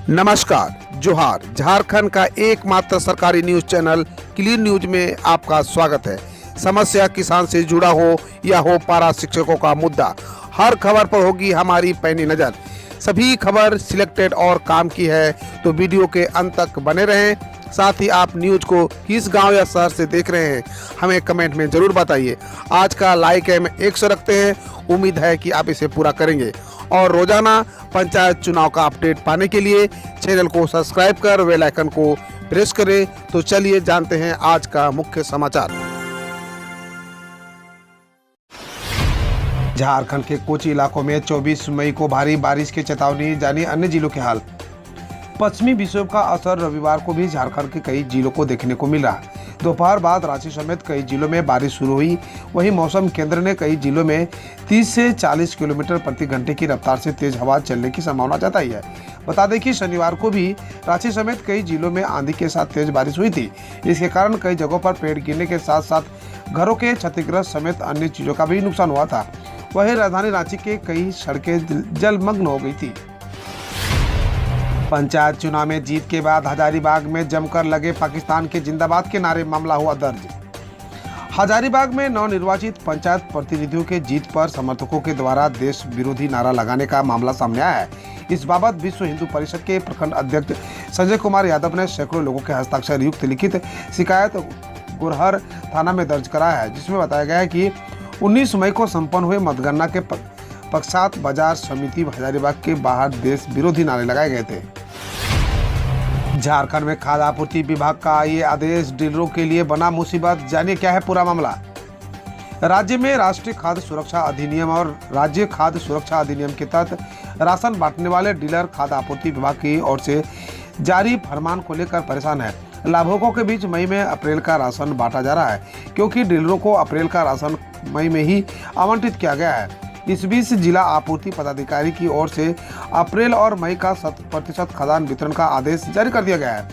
नमस्कार, जोहार। झारखंड का एकमात्र सरकारी न्यूज चैनल क्लीन न्यूज में आपका स्वागत है। समस्या किसान से जुड़ा हो या हो पारा शिक्षकों का मुद्दा, हर खबर पर होगी हमारी पैनी नज़र। सभी खबर सिलेक्टेड और काम की है, तो वीडियो के अंत तक बने रहें। साथ ही आप न्यूज को किस गांव या शहर से देख रहे हैं, हमें कमेंट में ज़रूर बताइए। आज का लाइक हम 100 रखते हैं, उम्मीद है कि आप इसे पूरा करेंगे। और रोजाना पंचायत चुनाव का अपडेट पाने के लिए चैनल को सब्सक्राइब कर बेल आइकन को प्रेस करें। तो चलिए जानते हैं आज का मुख्य समाचार। झारखंड के कुछ इलाकों में 24 मई को भारी बारिश की चेतावनी, जानिए अन्य जिलों के हाल। पश्चिमी विक्षोभ का असर रविवार को भी झारखंड के कई जिलों को देखने को मिला। दोपहर बाद रांची समेत कई जिलों में बारिश शुरू हुई। वहीं मौसम केंद्र ने कई जिलों में 30 से 40 किलोमीटर प्रति घंटे की रफ्तार से तेज हवा चलने की संभावना जताई है। बता दें कि शनिवार को भी रांची समेत कई जिलों में आंधी के साथ तेज बारिश हुई थी। इसके कारण कई जगहों पर पेड़ गिरने के साथ साथ घरों के क्षतिग्रस्त समेत अन्य चीजों का भी नुकसान हुआ था। वहीं राजधानी रांची के कई सड़कें जलमग्न हो गई थी। पंचायत चुनाव में जीत के बाद हजारीबाग में जमकर लगे पाकिस्तान के जिंदाबाद के नारे, मामला हुआ दर्ज। हजारीबाग में नवनिर्वाचित पंचायत प्रतिनिधियों के जीत पर समर्थकों के द्वारा देश विरोधी नारा लगाने का मामला सामने आया है। इस बाबत विश्व हिंदू परिषद के प्रखंड अध्यक्ष संजय कुमार यादव ने सैकड़ों लोगों के हस्ताक्षर युक्त लिखित शिकायत गुरहर थाना में दर्ज कराया है, जिसमें बताया गया है कि 19 मई को संपन्न हुए मतगणना के पश्चात बाजार समिति हजारीबाग के बाहर देश विरोधी नारे लगाए गए थे। झारखंड में खाद्य आपूर्ति विभाग का ये आदेश डीलरों के लिए बना मुसीबत, जानिए क्या है पूरा मामला। राज्य में राष्ट्रीय खाद्य सुरक्षा अधिनियम और राज्य खाद्य सुरक्षा अधिनियम के तहत राशन बांटने वाले डीलर खाद्य आपूर्ति विभाग की ओर से जारी फरमान को लेकर परेशान है। लाभुकों के बीच मई में अप्रैल का राशन बांटा जा रहा है, क्योंकि डीलरों को अप्रैल का राशन मई में ही आवंटित किया गया है। इस बीच जिला आपूर्ति पदाधिकारी की ओर से अप्रैल और मई का 100% खाद्यान्न वितरण का आदेश जारी कर दिया गया है।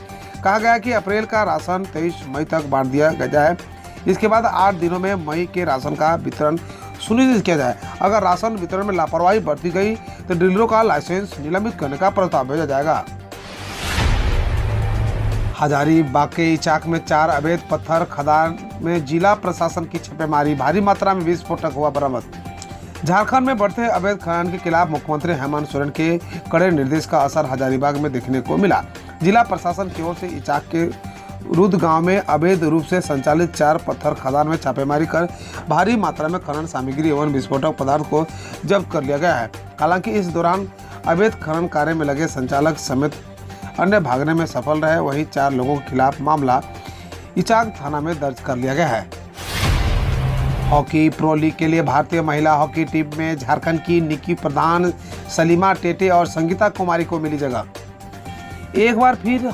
कहा गया कि अप्रैल का राशन 23 मई तक बांट दिया जाए। इसके बाद 8 दिनों में मई के राशन का वितरण सुनिश्चित किया जाए। अगर राशन वितरण में लापरवाही बरती गई तो डीलरों का लाइसेंस निलंबित करने का प्रस्ताव भेजा जाएगा। हजारीबाग के इचाक में 4 अवैध पत्थर खदान में जिला प्रशासन की छापेमारी, भारी मात्रा में विस्फोटक हुआ बरामद। झारखंड में बढ़ते अवैध खनन के खिलाफ मुख्यमंत्री हेमंत सोरेन के कड़े निर्देश का असर हजारीबाग में देखने को मिला। जिला प्रशासन की ओर से इचाक के रुद गांव में अवैध रूप से संचालित 4 पत्थर खदान में छापेमारी कर भारी मात्रा में खनन सामग्री एवं विस्फोटक पदार्थ को जब्त कर लिया गया है। हालांकि इस दौरान अवैध खनन कार्य में लगे संचालक समेत अन्य भागने में सफल रहे। वहीं 4 लोगों के खिलाफ मामला इचाक थाना में दर्ज कर लिया गया है। हॉकी प्रो लीग के लिए भारतीय महिला हॉकी टीम में झारखंड की निक्की प्रधान, सलीमा टेटे और संगीता कुमारी को मिली जगह। एक बार फिर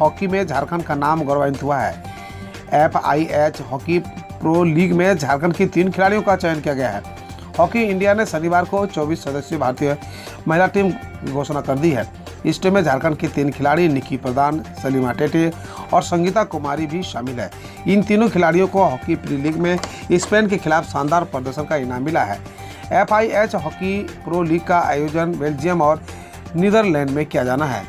हॉकी में झारखंड का नाम गौरवान्वित हुआ है। FIH हॉकी प्रो लीग में झारखंड की 3 खिलाड़ियों का चयन किया गया है। हॉकी इंडिया ने शनिवार को 24 सदस्यीय भारतीय महिला टीम की घोषणा कर दी है। इस टीम में झारखंड की 3 खिलाड़ी निक्की प्रधान, सलीमा टेटे और संगीता कुमारी भी शामिल है। इन तीनों खिलाड़ियों को हॉकी प्री लीग में स्पेन के खिलाफ शानदार प्रदर्शन का इनाम मिला है। FIH हॉकी प्रो लीग का आयोजन बेल्जियम और नीदरलैंड में किया जाना है।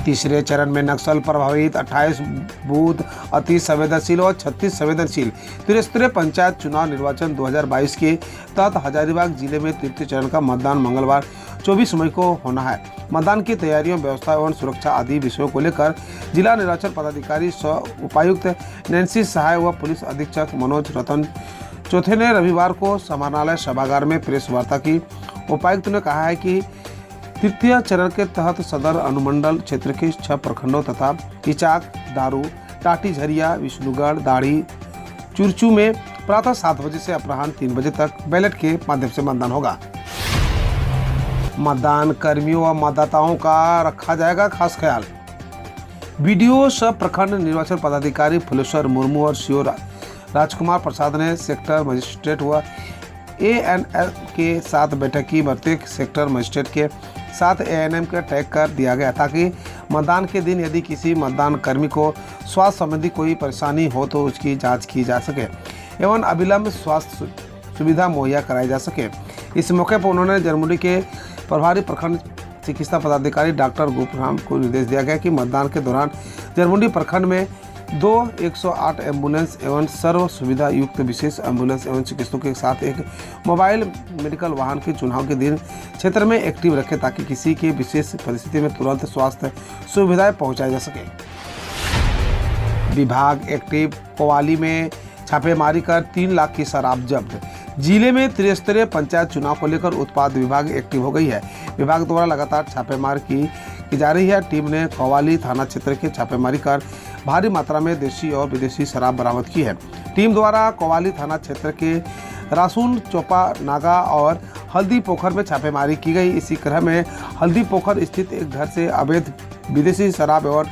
तीसरे चरण में नक्सल प्रभावित 28 बूथ अति संवेदनशील और 36 संवेदनशील त्रिस्तरीय पंचायत चुनाव निर्वाचन 2022 के तहत हजारीबाग जिले में तृतीय चरण का मतदान मंगलवार 24 मई को होना है। मतदान की तैयारियों, व्यवस्था एवं सुरक्षा आदि विषयों को लेकर जिला निर्वाचन पदाधिकारी सह उपायुक्त नैन्सी सहाय व पुलिस अधीक्षक मनोज रतन चौथे ने रविवार को समाहरणालय सभागार में प्रेस वार्ता की। उपायुक्त ने कहा है कि तृतीय चरण के तहत सदर अनुमंडल क्षेत्र के 6 प्रखंडों तथा इचाक, दारू, टाटी झरिया, विष्णुगढ़, दाढ़ी, चुरचू में प्रातः 7 बजे से अपराह्न 3 बजे तक बैलेट के माध्यम से मतदान होगा। मतदान कर्मियों व मतदाताओं का रखा जाएगा खास ख्याल। बीडीओ सब प्रखंड निर्वाचन पदाधिकारी फुलेश्वर मुर्मू और सीओ राजकुमार प्रसाद ने सेक्टर मजिस्ट्रेट व ANM के साथ बैठक की। प्रत्येक सेक्टर मजिस्ट्रेट के साथ ANM का टैग कर दिया गया, ताकि मतदान के दिन यदि किसी मतदान कर्मी को स्वास्थ्य संबंधी कोई परेशानी हो तो उसकी जांच की जा सके एवं अविलंब स्वास्थ्य सुविधा मुहैया कराई जा सके। इस मौके पर उन्होंने जरमुंडी के प्रभारी प्रखंड चिकित्सा पदाधिकारी डॉक्टर गोपराम को निर्देश दिया गया कि मतदान के दौरान जरमुंडी प्रखंड में 108 एम्बुलेंस एवं सर्व सुविधा युक्त विशेष एम्बुलेंस एवं चिकित्सकों के साथ एक मोबाइल मेडिकल वाहन के चुनाव के दिन क्षेत्र में एक्टिव रखें ताकि किसी के विशेष परिस्थिति में तुरंत स्वास्थ्य सुविधाएं पहुंचाई जा सके। विभाग एक्टिव, कोवाली में छापेमारी कर 3 लाख की शराब जब्त। जिले में त्रिस्तरीय पंचायत चुनाव को लेकर उत्पाद विभाग एक्टिव हो गई है। विभाग द्वारा लगातार छापेमारी की जा रही है। टीम ने कोवाली थाना क्षेत्र के छापेमारी कर भारी मात्रा में देशी और विदेशी शराब बरामद की है। टीम द्वारा कोवाली थाना क्षेत्र के रासून, चौपा नागा और हल्दी पोखर में छापेमारी की गई। इसी क्रम में हल्दी पोखर स्थित एक घर से अवैध विदेशी शराब और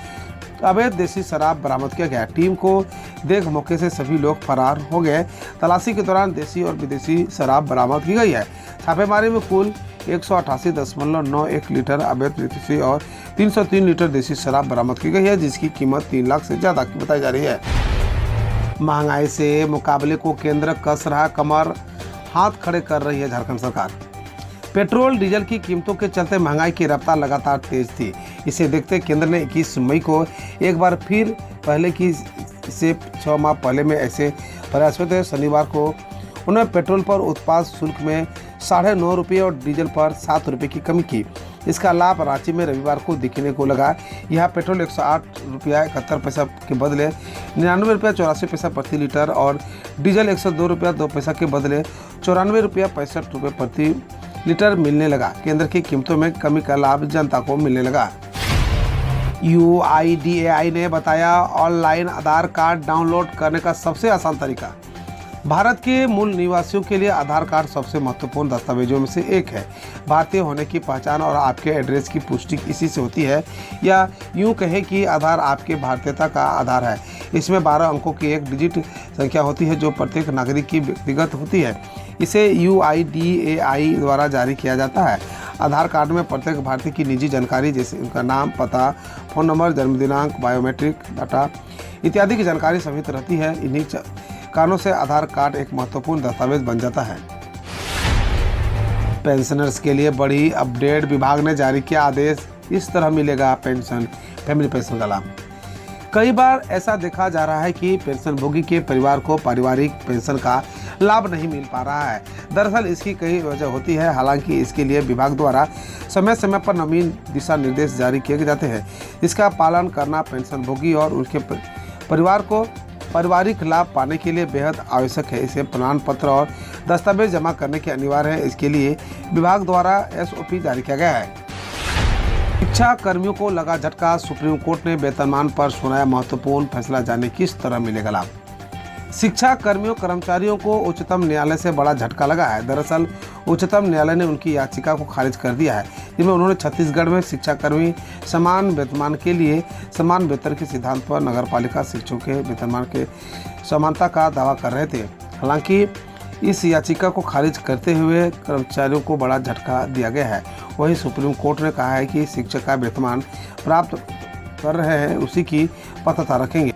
अवैध देशी शराब बरामद किया गया। टीम को देख मौके से सभी लोग फरार हो गए। तलाशी के दौरान देशी और विदेशी शराब बरामद की गई है। छापेमारी में कुल 188.91 लीटर अवैध विदेशी और 303 लीटर देशी शराब बरामद की गई है, जिसकी कीमत 3 लाख से ज़्यादा की बताई जा रही है। महंगाई से मुकाबले को केंद्र कस रहा कमर, हाथ खड़े कर रही है झारखंड सरकार। पेट्रोल डीजल की कीमतों के चलते महंगाई की रफ्तार लगातार तेज थी। इसे देखते केंद्र ने 21 मई को एक बार फिर पहले की से 6 माह पहले में ऐसे प्रयास हुए थे। शनिवार को उन्होंने पेट्रोल पर उत्पाद शुल्क में 9.5 रुपये और डीजल पर 7 रुपये की कमी की। इसका लाभ रांची में रविवार को दिखने को लगा। यहाँ पेट्रोल 108 रुपया 71 पैसा के बदले 99 रुपया 84 पैसा प्रति लीटर और डीजल 102 रुपया 2 पैसा के बदले 94 रुपया 65 रुपये प्रति लीटर मिलने लगा। केंद्र की कीमतों में कमी का लाभ जनता को मिलने लगा। UIDAI ने बताया ऑनलाइन आधार कार्ड डाउनलोड करने का सबसे आसान तरीका। भारत के मूल निवासियों के लिए आधार कार्ड सबसे महत्वपूर्ण दस्तावेजों में से एक है। भारतीय होने की पहचान और आपके एड्रेस की पुष्टि इसी से होती है, या यूं कहें कि आधार आपके भारतीयता का आधार है। इसमें 12 अंकों की एक डिजिट संख्या होती है जो प्रत्येक नागरिक की व्यक्तिगत होती है। इसे UIDAI द्वारा जारी किया जाता है। आधार कार्ड में प्रत्येक भारतीय की निजी जानकारी जैसे उनका नाम, पता, फ़ोन नंबर, जन्म दिनांक, बायोमेट्रिक डाटा इत्यादि की जानकारी समेत रहती है। इन्हीं कारणों से आधार कार्ड एक महत्वपूर्ण दस्तावेज बन जाता है। पेंशनर्स के लिए बड़ी अपडेट, विभाग ने जारी किया आदेश। इस तरह मिलेगा पेंशन, फैमिली पेंशन का लाभ। कई बार ऐसा देखा जा रहा है कि पेंशनभोगी के परिवार को पारिवारिक पेंशन का लाभ नहीं मिल पा रहा है। दरअसल इसकी कई वजह होती है। हालांकि इसके लिए विभाग द्वारा समय समय पर नवीन दिशा निर्देश जारी किए जाते हैं। इसका पालन करना पेंशनभोगी और उनके परिवार को पारिवारिक लाभ पाने के लिए बेहद आवश्यक है। इसे प्रमाण पत्र और दस्तावेज जमा करने के अनिवार्य है। इसके लिए विभाग द्वारा SOP जारी किया गया है। शिक्षा कर्मियों को लगा झटका। सुप्रीम कोर्ट ने वेतनमान पर सुनाया महत्वपूर्ण फैसला। जाने किस तरह मिलेगा लाभ। शिक्षा कर्मियों कर्मचारियों को उच्चतम न्यायालय से बड़ा झटका लगा है। दरअसल उच्चतम न्यायालय ने उनकी याचिका को खारिज कर दिया है, जिसमें उन्होंने छत्तीसगढ़ में शिक्षाकर्मी समान वेतनमान के लिए समान वेतन के सिद्धांत पर नगरपालिका शिक्षकों के वेतनमान के समानता का दावा कर रहे थे। हालांकि इस याचिका को खारिज करते हुए कर्मचारियों को बड़ा झटका दिया गया है। वहीं सुप्रीम कोर्ट ने कहा है कि शिक्षक का वेतनमान प्राप्त कर रहे हैं उसी की पात्रता रखेंगे।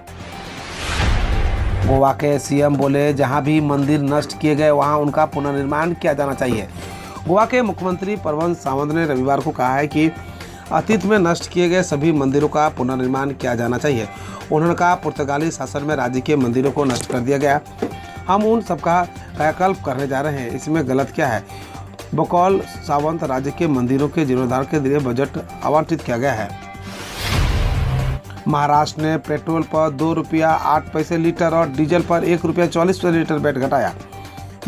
गोवा के CM बोले, जहां भी मंदिर नष्ट किए गए वहां उनका पुनर्निर्माण किया जाना चाहिए। गोवा के मुख्यमंत्री प्रमोद सावंत ने रविवार को कहा है कि अतीत में नष्ट किए गए सभी मंदिरों का पुनर्निर्माण किया जाना चाहिए। उन्होंने कहा, पुर्तगाली शासन में राज्य के मंदिरों को नष्ट कर दिया गया, हम उन सबका कायाकल्प करने जा रहे हैं, इसमें गलत क्या है। बकौल सावंत, राज्य के मंदिरों के जीर्णोद्धार के लिए बजट आवंटित किया गया है। महाराष्ट्र ने पेट्रोल पर 2 रुपया 8 पैसे लीटर और डीजल पर 1 रुपया 40 पैसे लीटर वैट घटाया।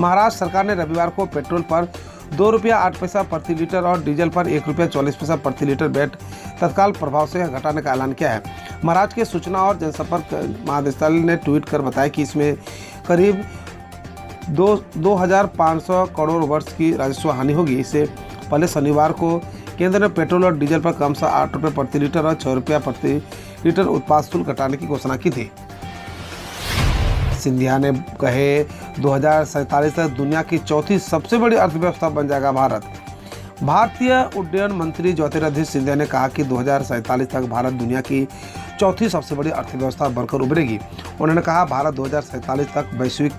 महाराष्ट्र सरकार ने रविवार को पेट्रोल पर 2 रुपया 8 पैसा प्रति लीटर और डीजल पर 1 रुपया 40 पैसा प्रति लीटर वैट तत्काल प्रभाव से घटाने का ऐलान किया है। महाराष्ट्र के सूचना और जनसंपर्क महानिदेशालय ने ट्वीट कर बताया कि इसमें करीब 2,500 करोड़ वर्ष की राजस्व हानि होगी। इससे पहले शनिवार को केंद्र ने पेट्रोल और डीजल पर कम से 8 रुपये प्रति लीटर और 6 रुपया प्रति लीटर उत्पाद शुल्क घटाने की घोषणा की थी। सिंधिया ने कहे 2047 तक दुनिया की चौथी सबसे बड़ी अर्थव्यवस्था बन जाएगा भारत। भारतीय उड्डयन मंत्री ज्योतिरादित्य सिंधिया ने कहा कि 2047 तक भारत दुनिया की चौथी सबसे बड़ी अर्थव्यवस्था बनकर उभरेगी। उन्होंने कहा, भारत 2047 तक वैश्विक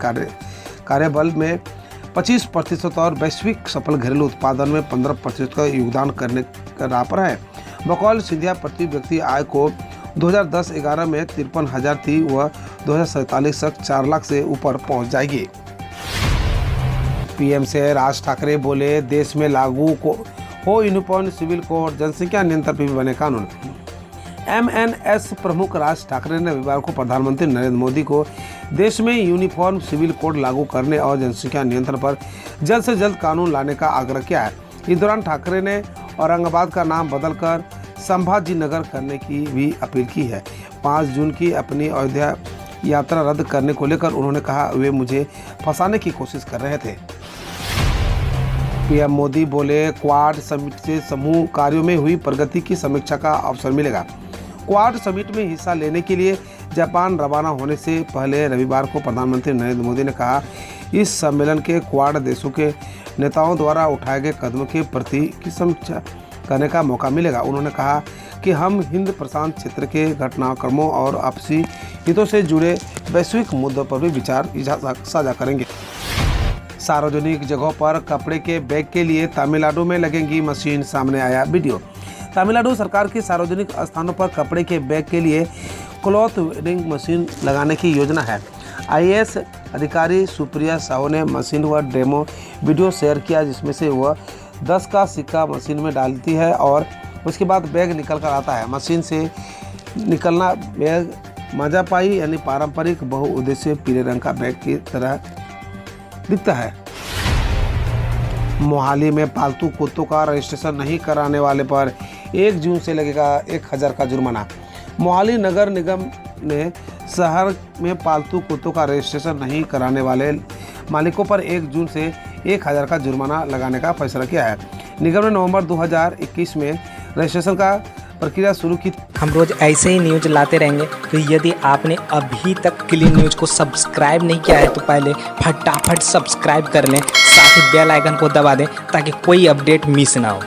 कार्यबल में 25% और वैश्विक सफल घरेलू उत्पादन में 15% का योगदान करने कर रहा पर है। बकौल सिंधिया प्रति व्यक्ति आय को 2010-11 में 53,000 थी, वह 2047 तक 4 लाख से ऊपर पहुंच जाएगी। पीएम से राज ठाकरे बोले, देश में लागू हो यूनिफॉर्म सिविल कोड, जनसंख्या नियंत्रण पर भी बने कानून। एमएनएस प्रमुख राज ठाकरे ने रविवार को प्रधानमंत्री नरेंद्र मोदी को देश में यूनिफॉर्म सिविल कोड लागू करने और जनसंख्या नियंत्रण पर जल्द से जल्द कानून लाने का आग्रह किया है। इस दौरान ठाकरे ने औरंगाबाद का नाम बदलकर संभाजी नगर करने की भी अपील की है। 5 जून की अपनी अयोध्या यात्रा रद्द करने को लेकर उन्होंने कहा, वे मुझे फंसाने की कोशिश कर रहे थे। पीएम मोदी बोले, क्वाड समिट से समूह कार्यों में हुई प्रगति की समीक्षा का अवसर मिलेगा। क्वाड समिट में हिस्सा लेने के लिए जापान रवाना होने से पहले रविवार को प्रधानमंत्री नरेंद्र मोदी ने कहा, इस सम्मेलन के क्वाड देशों के नेताओं द्वारा उठाए गए कदमों के प्रति की समीक्षा करने का मौका मिलेगा। उन्होंने कहा कि हम हिंद प्रशांत क्षेत्र के घटनाक्रमों और आपसी हितों से जुड़े वैश्विक मुद्दों पर भी विचार साझा करेंगे। सार्वजनिक जगहों पर कपड़े के बैग के लिए तमिलनाडु में लगेंगी मशीन, सामने आया वीडियो। तमिलनाडु सरकार की सार्वजनिक स्थानों पर कपड़े के बैग के लिए क्लॉथ वेंडिंग मशीन लगाने की योजना है। आईएएस अधिकारी सुप्रिया साहू ने मशीन व डेमो वीडियो शेयर किया, जिसमें से वह 10 का सिक्का मशीन में डालती है और उसके बाद बैग निकल कर आता है। मशीन से निकलना बैग माजापाई यानी पारंपरिक बहुउद्देशीय पीले रंग का बैग की तरह दिखता है। मोहाली में पालतू कुत्तों का रजिस्ट्रेशन नहीं कराने वाले पर 1 जून से लगेगा 1000 का जुर्माना। मोहाली नगर निगम ने शहर में पालतू कुत्तों का रजिस्ट्रेशन नहीं कराने वाले मालिकों पर 1 जून से 1000 का जुर्माना लगाने का फैसला किया है। निगम ने नवंबर 2021 में रजिस्ट्रेशन का प्रक्रिया शुरू की। हम रोज ऐसे ही न्यूज लाते रहेंगे, तो यदि आपने अभी तक क्लीन न्यूज को सब्सक्राइब नहीं किया है तो पहले फटाफट सब्सक्राइब कर लें, साथ ही बेल आइकन को दबा दें ताकि कोई अपडेट मिस ना हो।